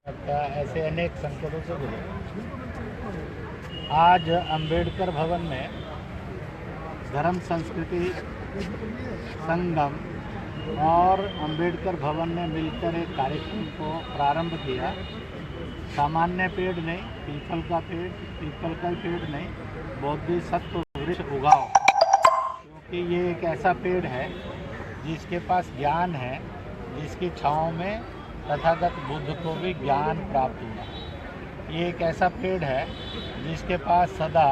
ऐसे अनेक संकटों से गुजरे। आज अंबेडकर भवन में धर्म संस्कृति संगम और अंबेडकर भवन ने मिलकर एक कार्यक्रम को प्रारंभ किया। सामान्य पेड़ नहीं, पीपल का ही पेड़ नहीं, बौद्धि सत्व वृक्ष उगाओ, क्योंकि ये एक ऐसा पेड़ है जिसके पास ज्ञान है, जिसकी छाँव में तथागत बुद्ध को भी ज्ञान प्राप्त हुआ। ये एक ऐसा पेड़ है जिसके पास सदा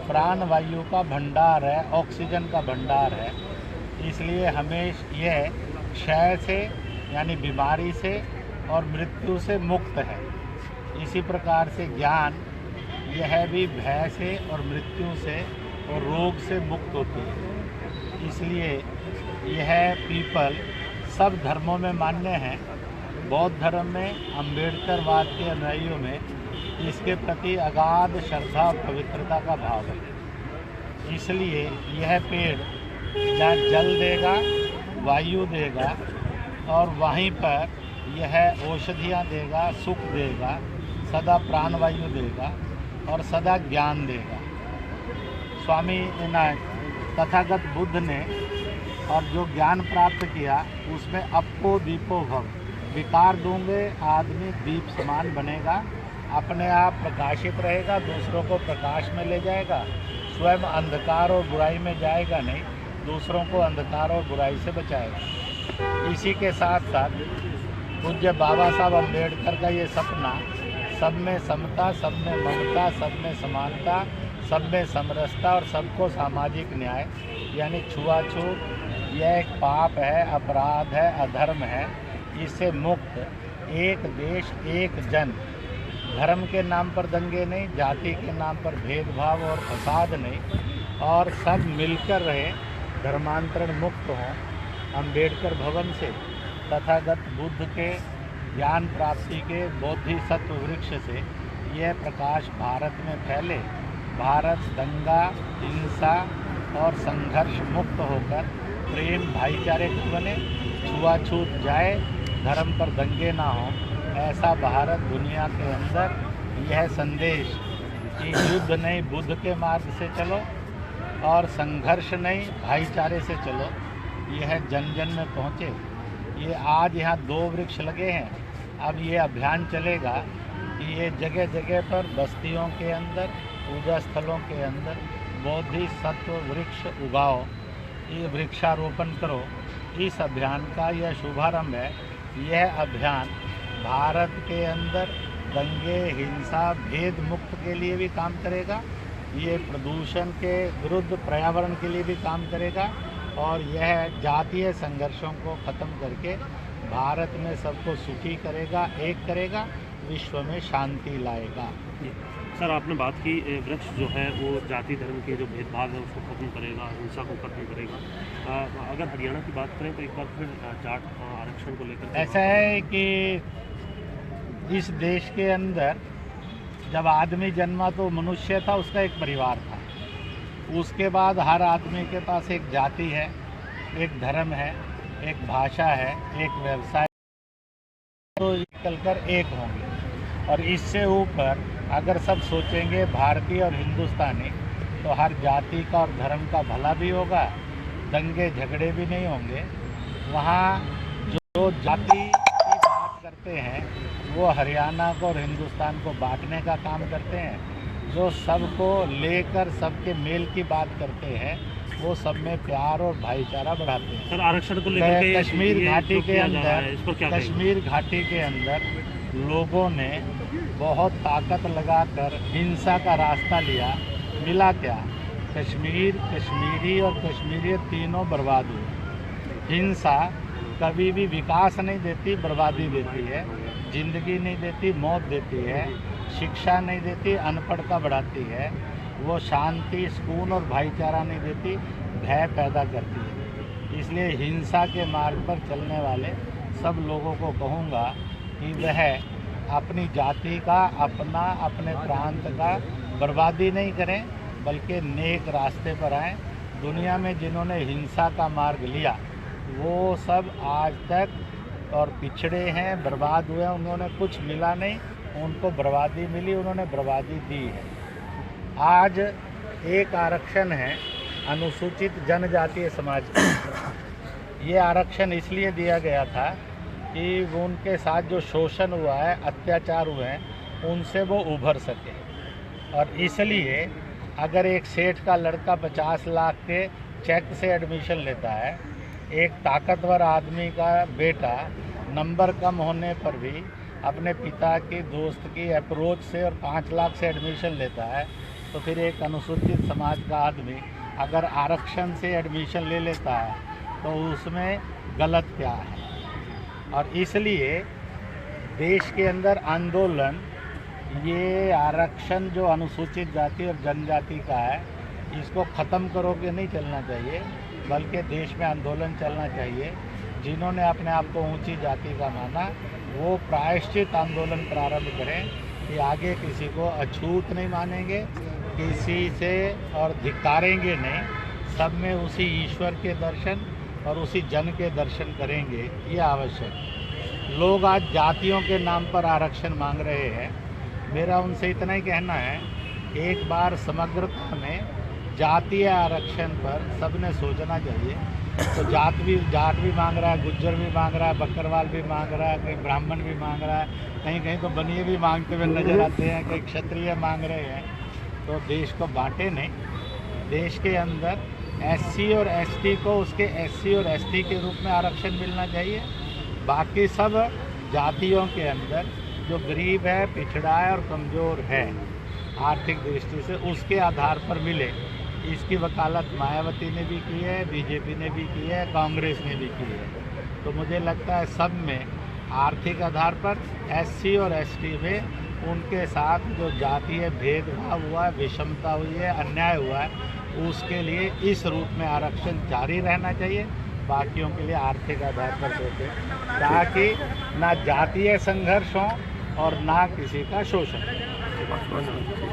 प्राण वायु का भंडार है, ऑक्सीजन का भंडार है। इसलिए हमें यह क्षय से यानी बीमारी से और मृत्यु से मुक्त है। इसी प्रकार से ज्ञान यह भी भय से और मृत्यु से और रोग से मुक्त होती है। इसलिए यह पीपल सब धर्मों में मान्य है। बौद्ध धर्म में अम्बेडकरवाद के अनुयायियों में इसके प्रति अगाध श्रद्धा और पवित्रता का भाव है। इसलिए यह पेड़ जहाँ जल देगा, वायु देगा और वहीं पर यह औषधियाँ देगा, सुख देगा, सदा प्राणवायु देगा और सदा ज्ञान देगा। स्वामी तथागत बुद्ध ने और जो ज्ञान प्राप्त किया उसमें अपो दीपो भव, विकार दूंगे आदमी दीप समान बनेगा, अपने आप प्रकाशित रहेगा, दूसरों को प्रकाश में ले जाएगा, स्वयं अंधकार और बुराई में जाएगा नहीं, दूसरों को अंधकार और बुराई से बचाएगा। इसी के साथ साथ पूज्य बाबा साहब अम्बेडकर का ये सपना, सब में समता, सब में ममता, सब में समानता, सब में समरसता और सबको सामाजिक न्याय यानी छुआछूत, यह एक पाप है, अपराध है, अधर्म है। इससे मुक्त एक देश एक जन, धर्म के नाम पर दंगे नहीं, जाति के नाम पर भेदभाव और फसाद नहीं, और सब मिलकर रहे, धर्मांतरण मुक्त हों। अंबेडकर भवन से तथागत बुद्ध के ज्ञान प्राप्ति के बोधिसत्व वृक्ष से यह प्रकाश भारत में फैले, भारत दंगा, हिंसा और संघर्ष मुक्त होकर प्रेम भाईचारे को बने, छुआछूत जाए, धर्म पर दंगे ना हो। ऐसा भारत दुनिया के अंदर यह संदेश कि युद्ध नहीं बुद्ध के मार्ग से चलो और संघर्ष नहीं भाईचारे से चलो, यह जन जन में पहुँचे। ये आज यहाँ 2 वृक्ष लगे हैं। अब ये अभियान चलेगा कि ये जगह जगह पर बस्तियों के अंदर, पूजा स्थलों के अंदर बोधिसत्व वृक्ष उगाओ, ये वृक्षारोपण करो। इस अभियान का यह शुभारंभ है। यह अभियान भारत के अंदर दंगे, हिंसा, भेद मुक्त के लिए भी काम करेगा, ये प्रदूषण के विरुद्ध पर्यावरण के लिए भी काम करेगा और यह जातीय संघर्षों को ख़त्म करके भारत में सबको सुखी करेगा, एक करेगा, विश्व में शांति लाएगा। सर, आपने बात की वृक्ष जो है वो जाति धर्म के जो भेदभाव है उसको खत्म करेगा, हिंसा को खत्म करेगा। अगर हरियाणा की बात करें तो एक बार फिर जाट आरक्षण को लेकर ऐसा है कि इस देश के अंदर जब आदमी जन्मा तो मनुष्य था, उसका एक परिवार था। उसके बाद हर आदमी के पास एक जाति है, एक धर्म है, एक भाषा है, एक व्यवसाय, तो निकलकर एक होंगे। और इससे ऊपर अगर सब सोचेंगे भारतीय और हिंदुस्तानी, तो हर जाति का और धर्म का भला भी होगा, दंगे झगड़े भी नहीं होंगे। वहाँ जो जाति की बात करते हैं वो हरियाणा को और हिंदुस्तान को बांटने का काम करते हैं। जो सबको लेकर सबके मेल की बात करते हैं वो सब में प्यार और भाईचारा बढ़ाते हैं। सर, आरक्षण को लेकर कश्मीर घाटी के अंदर लोगों ने बहुत ताकत लगाकर हिंसा का रास्ता लिया। मिला क्या? कश्मीर, कश्मीरी और कश्मीरियत तीनों बर्बाद हुए। हिंसा कभी भी विकास नहीं देती, बर्बादी देती है। जिंदगी नहीं देती, मौत देती है। शिक्षा नहीं देती, अनपढ़ता बढ़ाती है। वो शांति, सुकून और भाईचारा नहीं देती, भय पैदा करती है। इसलिए हिंसा के मार्ग पर चलने वाले सब लोगों को कहूँगा कि वह अपनी जाति का, अपने प्रांत का बर्बादी नहीं करें, बल्कि नेक रास्ते पर आएँ। दुनिया में जिन्होंने हिंसा का मार्ग लिया वो सब आज तक और पिछड़े हैं, बर्बाद हुए हैं, उन्होंने कुछ मिला नहीं, उनको बर्बादी मिली, उन्होंने बर्बादी दी है। आज एक आरक्षण है अनुसूचित जनजातीय समाज का। ये आरक्षण इसलिए दिया गया था कि वो उनके साथ जो शोषण हुआ है, अत्याचार हुए हैं, उनसे वो उभर सके। और इसलिए अगर एक सेठ का लड़का 50 लाख के चेक से एडमिशन लेता है, एक ताकतवर आदमी का बेटा नंबर कम होने पर भी अपने पिता की दोस्त की अप्रोच से और 5 लाख से एडमिशन लेता है, तो फिर एक अनुसूचित समाज का आदमी अगर आरक्षण से एडमिशन ले लेता है तो उसमें गलत क्या है। और इसलिए देश के अंदर आंदोलन, ये आरक्षण जो अनुसूचित जाति और जनजाति का है, इसको ख़त्म करो के नहीं चलना चाहिए, बल्कि देश में आंदोलन चलना चाहिए। जिन्होंने अपने आप को ऊंची जाति का माना, वो प्रायश्चित आंदोलन प्रारंभ करें कि आगे किसी को अछूत नहीं मानेंगे, किसी से और धिक्कारेंगे नहीं, सब में उसी ईश्वर के दर्शन और उसी जन के दर्शन करेंगे। ये आवश्यक। लोग आज जातियों के नाम पर आरक्षण मांग रहे हैं। मेरा उनसे इतना ही कहना है, एक बार समग्रता में जातीय आरक्षण पर सबने सोचना चाहिए। तो जाट भी मांग रहा है, गुज्जर भी मांग रहा है, बकरवाल भी मांग रहा है, कहीं ब्राह्मण भी मांग रहा है, कहीं कहीं तो बनिए भी मांगते हुए नजर आते हैं, कहीं क्षत्रिय मांग रहे हैं। तो देश को बांटे नहीं, देश के अंदर एससी और एसटी को उसके एससी और एसटी के रूप में आरक्षण मिलना चाहिए। बाकी सब जातियों के अंदर जो गरीब है, पिछड़ा है और कमज़ोर है आर्थिक दृष्टि से, उसके आधार पर मिले। इसकी वकालत मायावती ने भी की है, बीजेपी ने भी की है, कांग्रेस ने भी की है। तो मुझे लगता है सब में आर्थिक आधार पर एससी और एसटी में उनके साथ जो जातीय भेदभाव हुआ है, विषमता हुई है, अन्याय हुआ है, उसके लिए इस रूप में आरक्षण जारी रहना चाहिए। बाकियों के लिए आर्थिक आधार पर सोचें, ताकि ना जातीय संघर्ष हो और ना किसी का शोषण।